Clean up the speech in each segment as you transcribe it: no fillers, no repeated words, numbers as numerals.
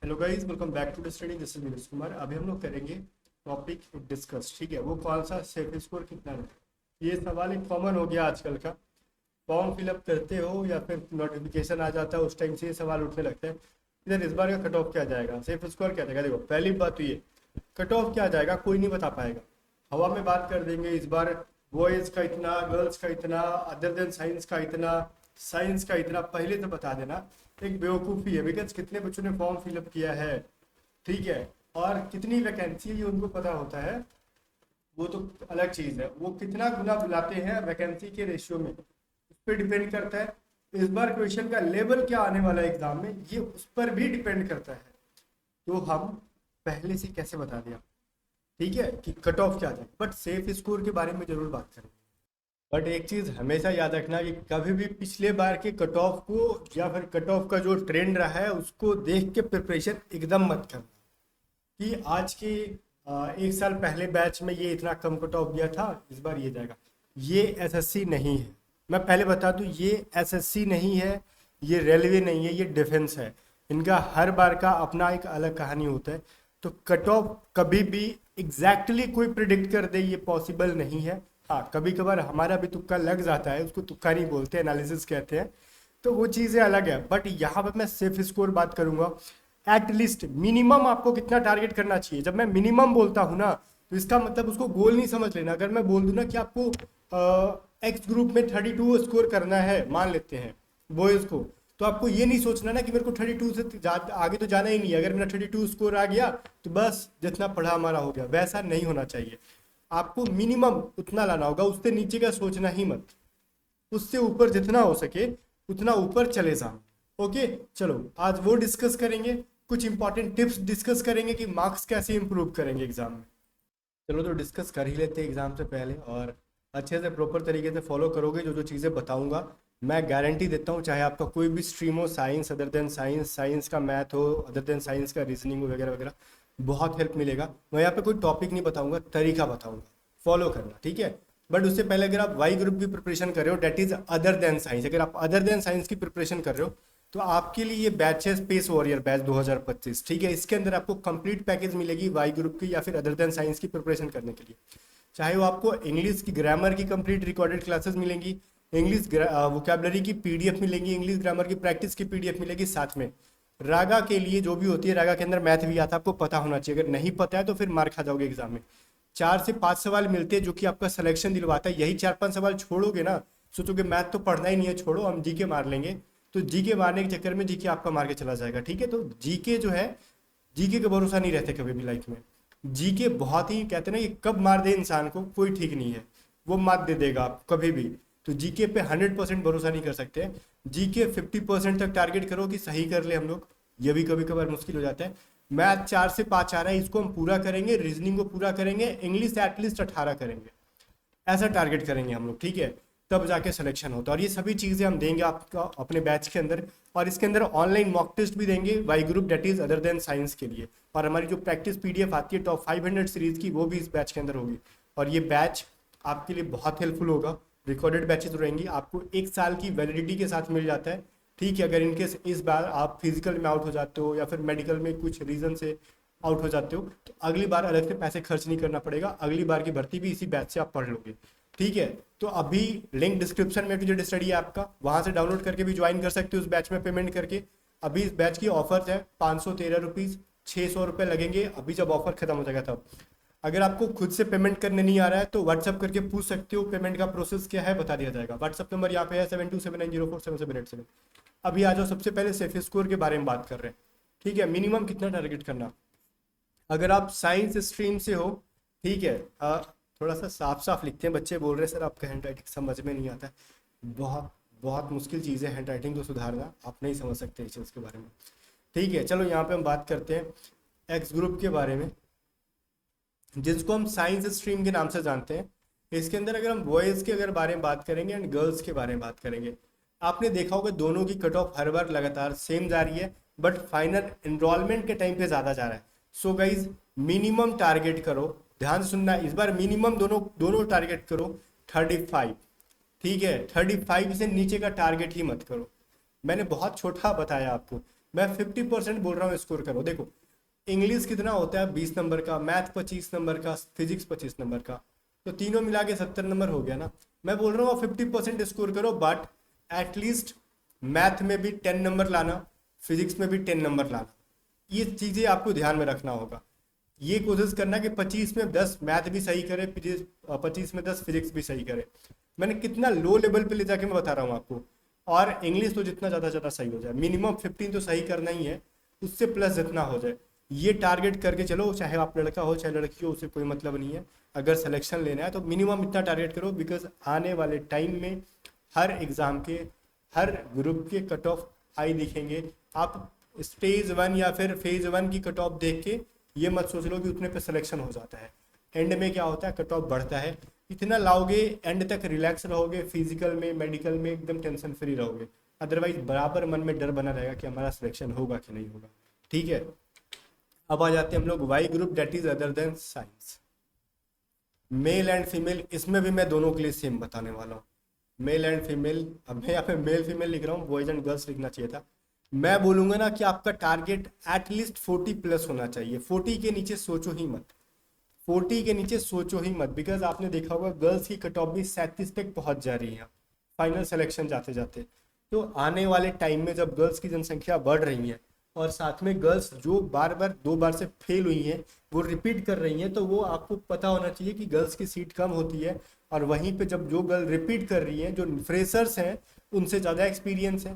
Hello guys, welcome back to the study. This is Neeraj Kumar. अभी हम लोग करेंगे टॉपिक डिस्कस। ठीक है, वो कौन सा, सेफ स्कोर कितना है। ये सवाल एक कॉमन हो गया आजकल का। फॉर्म फिलअप करते हो या फिर नोटिफिकेशन आ जाता है, उस टाइम से ये सवाल उठने लगता है। इधर इस बार का कट ऑफ क्या जाएगा, सेफ स्कोर क्या जाएगा। देखो, पहली बात तो ये, कट ऑफ क्या जाएगा कोई नहीं बता पाएगा। हवा में बात कर देंगे इस बार। बॉयज का इतना, गर्ल्स का इतना, अदर देन साइंस का इतना, साइंस का इतना, पहले तो बता देना। एक बेवकूफ़ी है, बिकॉज कितने बच्चों ने फॉर्म फिलअप किया है, ठीक है, और कितनी वैकेंसी है ये उनको पता होता है। वो तो अलग चीज़ है। वो कितना गुना बुलाते हैं वैकेंसी के रेशियो में, उस पर डिपेंड करता है। इस बार क्वेश्चन का लेवल क्या आने वाला है एग्जाम में, ये उस पर भी डिपेंड करता है। तो हम पहले से कैसे बता दिया, ठीक है, कि कट ऑफ क्या जाए, बट सेफ स्कोर के बारे में जरूर बात करेंगे। बट एक चीज हमेशा याद रखना कि कभी भी पिछले बार के कट ऑफ को या फिर कट ऑफ का जो ट्रेंड रहा है उसको देख के प्रिपरेशन एकदम मत करना कि आज के एक साल पहले बैच में ये इतना कम कट ऑफ गया था, इस बार ये जाएगा। ये एसएससी नहीं है। मैं पहले बता दूं, ये एसएससी नहीं है, ये रेलवे नहीं है, ये डिफेंस है। इनका हर बार का अपना एक अलग कहानी होता है। तो कट ऑफ कभी भी एग्जैक्टली कोई प्रिडिक्ट कर दे, ये पॉसिबल नहीं है। हाँ, कभी कभार हमारा भी तुक्का लग जाता है, उसको तुक्का नहीं बोलते, एनालिसिस कहते हैं। तो वो चीज़ें अलग है। बट यहाँ पर मैं सेफ स्कोर बात करूंगा। एट लीस्ट मिनिमम आपको कितना टारगेट करना चाहिए। जब मैं मिनिमम बोलता हूँ ना, तो इसका मतलब उसको गोल नहीं समझ लेना। अगर मैं बोल दूँ ना कि आपको एक्स ग्रुप में 32 स्कोर करना है, मान लेते हैं बॉयज़ को, तो आपको ये नहीं सोचना ना कि मेरे को 32 से आगे तो जाना ही नहीं है। अगर मेरा 32 स्कोर आ गया तो बस जितना पढ़ा हमारा हो गया, वैसा नहीं होना चाहिए। आपको मिनिमम उतना लाना होगा, उससे नीचे का सोचना ही मत। उससे ऊपर जितना हो सके उतना ऊपर चले जा। ओके, चलो आज वो डिस्कस करेंगे। कुछ इंपॉर्टेंट टिप्स डिस्कस करेंगे कि मार्क्स कैसे इंप्रूव करेंगे एग्जाम में। चलो तो डिस्कस कर ही लेते हैं एग्जाम से पहले, और अच्छे से प्रॉपर तरीके से फॉलो करोगे जो जो चीज़ें बताऊंगा। मैं गारंटी देता हूँ, चाहे आपका कोई भी स्ट्रीम हो, science, other than science, science का मैथ हो, अदर देन साइंस का रीजनिंग वगैरह वगैरह, बहुत हेल्प मिलेगा। मैं यहाँ पे कोई टॉपिक नहीं बताऊंगा, तरीका बताऊंगा, फॉलो करना, ठीक है। बट उससे पहले अगर आप वाई ग्रुप की प्रिपरेशन कर रहे हो, that is other than science, अगर आप अदर देन साइंस की प्रिपरेशन कर रहे हो, तो आपके लिए ये बैच है स्पेस वॉरियर बैच 2025, ठीक है। इसके अंदर आपको कंप्लीट पैकेज मिलेगी वाई ग्रुप की या फिर अदर देन साइंस की प्रिपरेशन करने के लिए। चाहे वो आपको इंग्लिश की ग्रामर की कंप्लीट रिकॉर्डेड क्लासेस मिलेंगी, इंग्लिश वोकेबलरी की पीडीएफ मिलेंगी, इंग्लिश ग्रामर की प्रैक्टिस की पीडीएफ मिलेगी, साथ में रागा के लिए जो भी होती है, रागा के अंदर मैथ भी आता है, आपको पता होना चाहिए। अगर नहीं पता है तो फिर मार खा जाओगे एग्जाम में। 4 से 5 सवाल मिलते हैं जो कि आपका सिलेक्शन दिलवाता है। यही 4-5 सवाल छोड़ोगे ना, सोचोगे मैथ तो पढ़ना ही नहीं है, छोड़ो हम जीके मार लेंगे, तो जीके मारने के चक्कर में जीके आपका मार के चला जाएगा, ठीक है। तो जीके जो है, जीके का भरोसा नहीं रहते कभी भी लाइफ में। जीके बहुत ही, कहते हैं ना कि कब मार दे इंसान को कोई ठीक नहीं है, वो मात दे देगा आपको कभी भी। तो जीके पे 100% भरोसा नहीं कर सकते। जीके 50% तक टारगेट करो कि सही कर ले हम लोग, ये भी कभी कभार मुश्किल हो जाता है। मैथ 4 से 5 आ रहा है, इसको हम पूरा करेंगे, रीजनिंग को पूरा करेंगे, इंग्लिश एटलीस्ट 18 करेंगे, ऐसा टारगेट करेंगे हम लोग, ठीक है। तब जाके सिलेक्शन होता है। और ये सभी चीज़ें हम देंगे आपका अपने बैच के अंदर। और इसके अंदर ऑनलाइन मॉक टेस्ट भी देंगे Y group, that is other than science के लिए। और हमारी जो प्रैक्टिस पीडीएफ आती है टॉप 500 सीरीज की, वो भी इस बैच के अंदर होगी। और ये बैच आपके लिए बहुत हेल्पफुल होगा। रिकॉर्डेड बैचेस रहेंगी, आपको 1 साल की वैलिडिटी के साथ मिल जाता है, ठीक है। अगर इनकेस इस बार आप फिजिकल में आउट हो जाते हो या फिर मेडिकल में कुछ रीज़न से आउट हो जाते हो, तो अगली बार अलग से पैसे खर्च नहीं करना पड़ेगा, अगली बार की भर्ती भी इसी बैच से आप पढ़ लोगे, ठीक है। तो अभी लिंक डिस्क्रिप्शन में टू स्टडी है आपका, वहां से डाउनलोड करके भी ज्वाइन कर सकते हो उस बैच में पेमेंट करके। अभी इस बैच की ऑफर है 513 रुपीज़, 600 रुपये लगेंगे अभी जब ऑफर खत्म हो जाएगा तब। अगर आपको खुद से पेमेंट करने नहीं आ रहा है तो व्हाट्सअप करके पूछ सकते हो, पेमेंट का प्रोसेस क्या है बता दिया जाएगा। व्हाट्सअप नंबर यहाँ पे है 7279047787। अभी आ जाओ, सबसे पहले सेफ स्कोर के बारे में बात कर रहे हैं, ठीक है। मिनिमम कितना टारगेट करना, अगर आप साइंस स्ट्रीम से हो, ठीक है। थोड़ा सा साफ साफ लिखते हैं, बच्चे बोल रहे हैं सर आपका हैंड राइटिंग समझ में नहीं आता है। बहुत बहुत मुश्किल चीज़ है हैंड राइटिंग को सुधारना, आप नहीं समझ सकते इस चीज़ के बारे में, ठीक है। चलो यहाँ पे हम बात करते हैं एक्स ग्रुप के बारे में, जिसको हम साइंस स्ट्रीम के नाम से जानते हैं। इसके अंदर अगर हम बॉयज़ के अगर बारे में बात करेंगे एंड गर्ल्स के बारे में बात करेंगे, आपने देखा होगा दोनों की कट ऑफ हर बार लगातार सेम जा रही है, बट फाइनल एनरोलमेंट के टाइम पे ज़्यादा जा रहा है। सो गाइज, मिनिमम टारगेट करो, ध्यान से सुनना, इस बार मिनिमम दोनों दोनों टारगेट करो 35, ठीक है। 35 से नीचे का टारगेट ही मत करो। मैंने बहुत छोटा बताया आपको, मैं 50% बोल रहा हूँ स्कोर करो। देखो इंग्लिश कितना होता है 20 नंबर का, मैथ 25 नंबर का, फिजिक्स 25 नंबर का, तो तीनों मिला के 70 नंबर हो गया ना। मैं बोल रहा हूँ 50% स्कोर करो, बट एटलीस्ट मैथ में भी 10 नंबर लाना, फिजिक्स में भी 10 नंबर लाना। ये चीज़ें आपको ध्यान में रखना होगा। ये कोशिश करना कि 25 में 10 मैथ भी सही करे, 25 में 10 फिजिक्स भी सही करे। मैंने कितना लो लेवल पे ले जाके मैं बता रहा हूँ आपको। और इंग्लिश तो जितना ज़्यादा सही हो जाए, मिनिमम 15 तो सही करना ही है, उससे प्लस जितना हो जाए ये टारगेट करके चलो। चाहे आप लड़का हो चाहे लड़की हो, उससे कोई मतलब नहीं है। अगर सिलेक्शन लेना है तो मिनिमम इतना टारगेट करो, बिकॉज आने वाले टाइम में हर एग्ज़ाम के हर ग्रुप के कट ऑफ हाई दिखेंगे। आप स्टेज 1 या फिर फेज 1 की कट ऑफ देख के ये मत सोच लो कि उतने पे सिलेक्शन हो जाता है। एंड में क्या होता है, कट ऑफ बढ़ता है। इतना लाओगे एंड तक रिलैक्स रहोगे, फिजिकल में मेडिकल में एकदम टेंशन फ्री रहोगे। अदरवाइज बराबर मन में डर बना रहेगा कि हमारा सिलेक्शन होगा कि नहीं होगा। ठीक है, अब आ जाते हैं हम लोग Y group, that is other than science. Male and female, इसमें भी मैं दोनों के लिए सेम बताने वाला हूँ। मेल एंड फीमेल, अब मैं यहाँ पे मेल फीमेल लिख रहा हूँ, बॉयज एंड गर्ल्स लिखना चाहिए था। मैं बोलूंगा ना कि आपका टारगेट एटलीस्ट 40 प्लस होना चाहिए। 40 के नीचे सोचो ही मत, 40 के नीचे सोचो ही मत, बिकॉज आपने देखा होगा गर्ल्स की कट ऑफ भी 37 तक पहुंच जा रही है फाइनल सिलेक्शन जाते जाते। तो आने वाले टाइम में जब गर्ल्स की जनसंख्या बढ़ रही है और साथ में गर्ल्स जो बार बार 2 बार से फेल हुई हैं वो रिपीट कर रही हैं, तो वो आपको पता होना चाहिए कि गर्ल्स की सीट कम होती है। और वहीं पे जब जो गर्ल रिपीट कर रही हैं, जो फ्रेशर्स हैं, उनसे ज़्यादा एक्सपीरियंस है।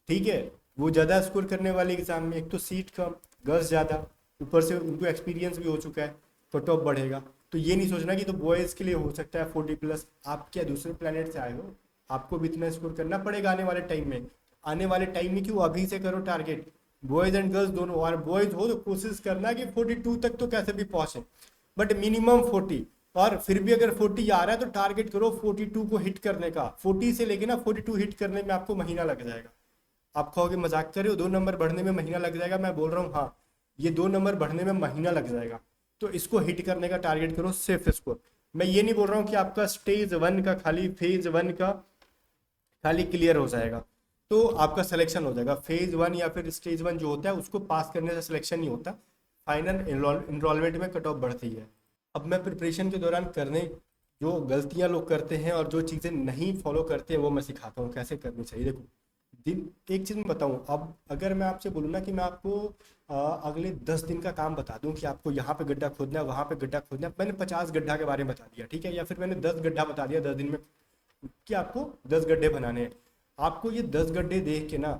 ठीक है, वो ज़्यादा स्कोर करने वाले एग्जाम में, एक तो सीट कम, गर्ल्स ज़्यादा, ऊपर से उनको एक्सपीरियंस भी हो चुका है, कट ऑफ बढ़ेगा। तो ये नहीं सोचना कि तो बॉयज़ के लिए हो सकता है 40 प्लस। आप क्या दूसरे प्लेनेट से आए हो, आपको भी इतना स्कोर करना पड़ेगा आने वाले टाइम में। आने वाले टाइम में क्यों, अभी से करो टारगेट, बॉयज़ एंड गर्ल्स दोनों। और बॉयज़ हो तो कोशिश करना कि 42 तक तो कैसे भी पहुँचे, बट मिनिमम 40। और फिर भी अगर 40 आ रहा है तो टारगेट करो 42 को हिट करने का। 40 से लेके ना 42 हिट करने में आपको महीना लग जाएगा। आप कहोगे मजाक कर रहे हो, 2 नंबर बढ़ने में महीना लग जाएगा। मैं बोल रहा हूँ हाँ, ये 2 नंबर बढ़ने में महीना लग जाएगा। तो इसको हिट करने का टारगेट करो, सेफ स्कोर। मैं ये नहीं बोल रहा हूँ कि आपका स्टेज 1 का खाली, फेज 1 का खाली क्लियर हो जाएगा तो आपका सिलेक्शन हो जाएगा। फेज 1 या फिर स्टेज 1 जो होता है उसको पास करने से सिलेक्शन नहीं होता, फाइनल इनरोलमेंट में कट ऑफ बढ़ती है। अब मैं प्रिपरेशन के दौरान करने जो गलतियां लोग करते हैं और जो चीज़ें नहीं फॉलो करते हैं वो मैं सिखाता हूँ कैसे करनी चाहिए। देखो दिन, एक चीज़ मैं बताऊँ, अब अगर मैं आपसे बोलूँ ना कि मैं आपको अगले 10 दिन का काम बता दूं कि आपको यहाँ पे गड्ढा खोदना है, वहाँ पे गड्ढा खोदना है, मैंने 50 गड्ढा के बारे में बता दिया, ठीक है, या फिर मैंने 10 गड्ढा बता दिया 10 दिन में कि आपको 10 गड्ढे बनाने हैं। आपको ये 10 गड्ढे देख के ना,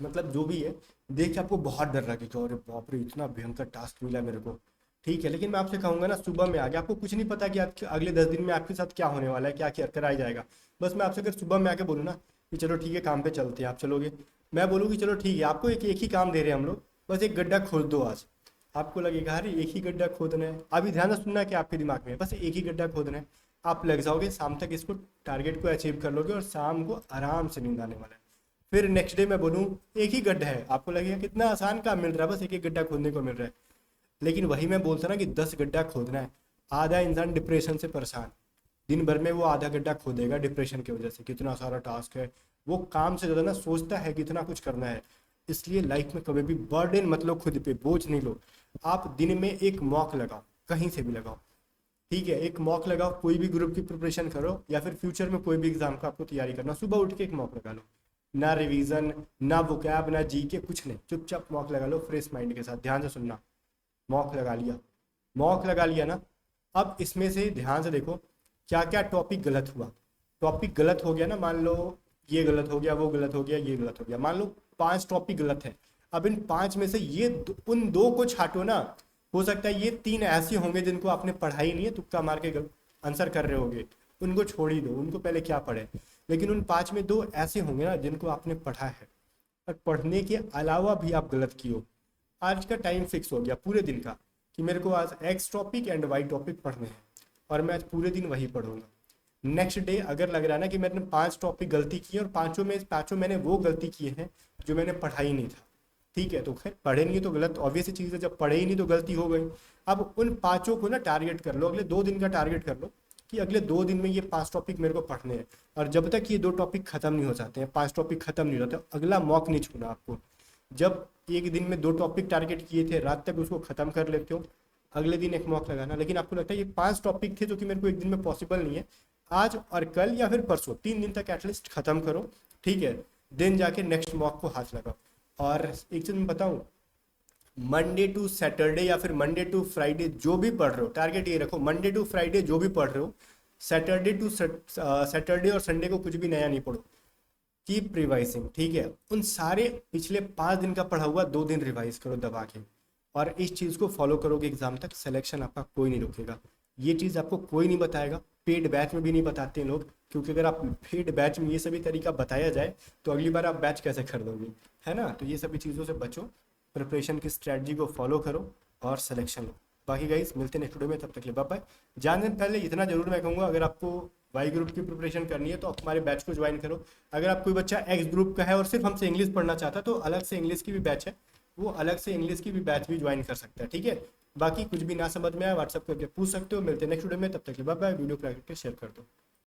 मतलब जो भी है, देख के आपको बहुत डर लगेगा, अरे बाप रे इतना भयंकर टास्क मिला मेरे को। ठीक है, लेकिन मैं आपसे कहूंगा ना, सुबह में आके, आपको कुछ नहीं पता कि आपके अगले 10 दिन में आपके साथ क्या होने वाला है, क्या क्या कराया जाएगा। बस मैं आपसे अगर सुबह में आके बोलूँ ना कि चलो ठीक है काम पे चलते हैं, आप चलोगे। मैं बोलूँ कि चलो ठीक है, आपको एक ही काम दे रहे हैं हम लोग, बस एक गड्ढा खोद दो आज। आपको लगेगा अरे एक ही गड्ढा खोदना है, अभी ध्यान से सुनना कि आपके दिमाग में बस एक ही गड्ढा खोदना है। आप लग जाओगे, शाम तक इसको टारगेट को अचीव कर लोगे और शाम को आराम से नींद आने वाला है। फिर नेक्स्ट डे मैं बोलूँ एक ही गड्ढा है, आपको लगेगा कितना आसान काम मिल रहा है, बस एक एक गड्ढा खोदने को मिल रहा है। लेकिन वही मैं बोलता ना कि 10 गड्ढा खोदना है, आधा इंसान डिप्रेशन से परेशान, दिन भर में वो आधा गड्ढा खोदेगा डिप्रेशन की वजह से, कितना सारा टास्क है, वो काम से ज़्यादा ना सोचता है कितना कुछ करना है। इसलिए लाइफ में कभी भी बर्डन मत लो, खुद पे बोझ नहीं लो। आप दिन में एक मॉक लगाओ, कहीं से भी लगाओ, ठीक है, एक मॉक लगाओ, कोई भी ग्रुप की प्रिपरेशन करो या फिर फ्यूचर में कोई भी एग्जाम का आपको तैयारी करना, सुबह उठ के एक मॉक लगा लो। ना रिवीजन, ना वोकैब, ना जी के, कुछ नहीं, चुपचाप मॉक लगा लो फ्रेश माइंड के साथ। ध्यान से सुनना, मॉक लगा लिया, मॉक लगा लिया ना, अब इसमें से ध्यान से देखो क्या क्या टॉपिक गलत हुआ। टॉपिक गलत हो गया ना, मान लो ये गलत हो गया, वो गलत हो गया, ये गलत हो गया, मान लो 5 टॉपिक गलत है। अब इन 5 में से ये उन 2 को छाटो ना। हो सकता है ये 3 ऐसे होंगे जिनको आपने पढ़ा ही नहीं है, तुक्का मार के आंसर कर रहे होगे, उनको छोड़ ही दो, उनको पहले क्या पढ़े। लेकिन उन 5 में 2 ऐसे होंगे ना जिनको आपने पढ़ा है, और पढ़ने के अलावा भी आप गलत किए हो। आज का टाइम फिक्स हो गया पूरे दिन का कि मेरे को आज X topic and Y topic पढ़ने हैं, और मैं आज पूरे दिन वही पढ़ूंगा। नेक्स्ट डे अगर लग रहा है ना कि मैंने 5 टॉपिक गलती की और पांचों मैंने वो गलती किए हैं जो मैंने पढ़ा ही नहीं था, ठीक है, तो खैर पढ़े नहीं तो गलत ऑब्वियस चीज़ है, जब पढ़े ही नहीं तो गलती हो गई। अब उन 5 को ना टारगेट कर लो, अगले 2 दिन का टारगेट कर लो कि अगले 2 दिन में ये 5 टॉपिक मेरे को पढ़ने हैं। और जब तक ये 2 टॉपिक खत्म नहीं हो जाते हैं, 5 टॉपिक खत्म नहीं हो जाते, अगला मॉक नहीं छूना आपको। जब एक दिन में 2 टॉपिक टारगेट किए थे, रात तक उसको खत्म कर लेते हो, अगले दिन एक मॉक लगाना। लेकिन आपको लगता है ये 5 टॉपिक थे जो कि मेरे को एक दिन में पॉसिबल नहीं है, आज और कल या फिर परसों 3 दिन तक एटलीस्ट खत्म करो, ठीक है, देन जाके नेक्स्ट मॉक को हाथ लगाओ। और एक चीज मैं बताऊं, मंडे टू सैटरडे या फिर मंडे टू फ्राइडे जो भी पढ़ रहे हो, टारगेट ये रखो, मंडे टू फ्राइडे जो भी पढ़ रहे हो, सैटरडे और संडे को कुछ भी नया नहीं पढ़ो, कीप रिवाइजिंग, ठीक है। उन सारे पिछले 5 दिन का पढ़ा हुआ 2 दिन रिवाइज करो दबा के, और इस चीज़ को फॉलो करोगे एग्जाम तक, सिलेक्शन आपका कोई नहीं रोकेगा। ये चीज़ आपको कोई नहीं बताएगा, पेड बैच में भी नहीं बताते हैं लोग, क्योंकि अगर आप पेड बैच में ये सभी तरीका बताया जाए तो अगली बार आप बैच कैसे खरीदोगे, है ना। तो ये सभी चीज़ों से बचो, प्रिपरेशन की स्ट्रैटेजी को फॉलो करो और सिलेक्शन लो। बाकी गाइस मिलते हैं नेक्स्ट वीडियो में, तब तक के लिए बाय बाय। जानने से पहले इतना जरूर मैं कहूँगा, अगर आपको वाई ग्रुप की प्रिपरेशन करनी है तो आप हमारे बैच को ज्वाइन करो। अगर आप कोई बच्चा एक्स ग्रुप का है और सिर्फ हमसे इंग्लिश पढ़ना चाहता है तो अलग से इंग्लिश की भी बैच है, वो अलग से इंग्लिश की भी बैच भी ज्वाइन कर सकता है, ठीक है। बाकी कुछ भी ना समझ में आए व्हाट्सअप करके पूछ सकते हो। मिलते हैं नेक्स्ट वीडियो में, तब तक के लिए बाय बाय। वीडियो को लाइक करके शेयर कर दो।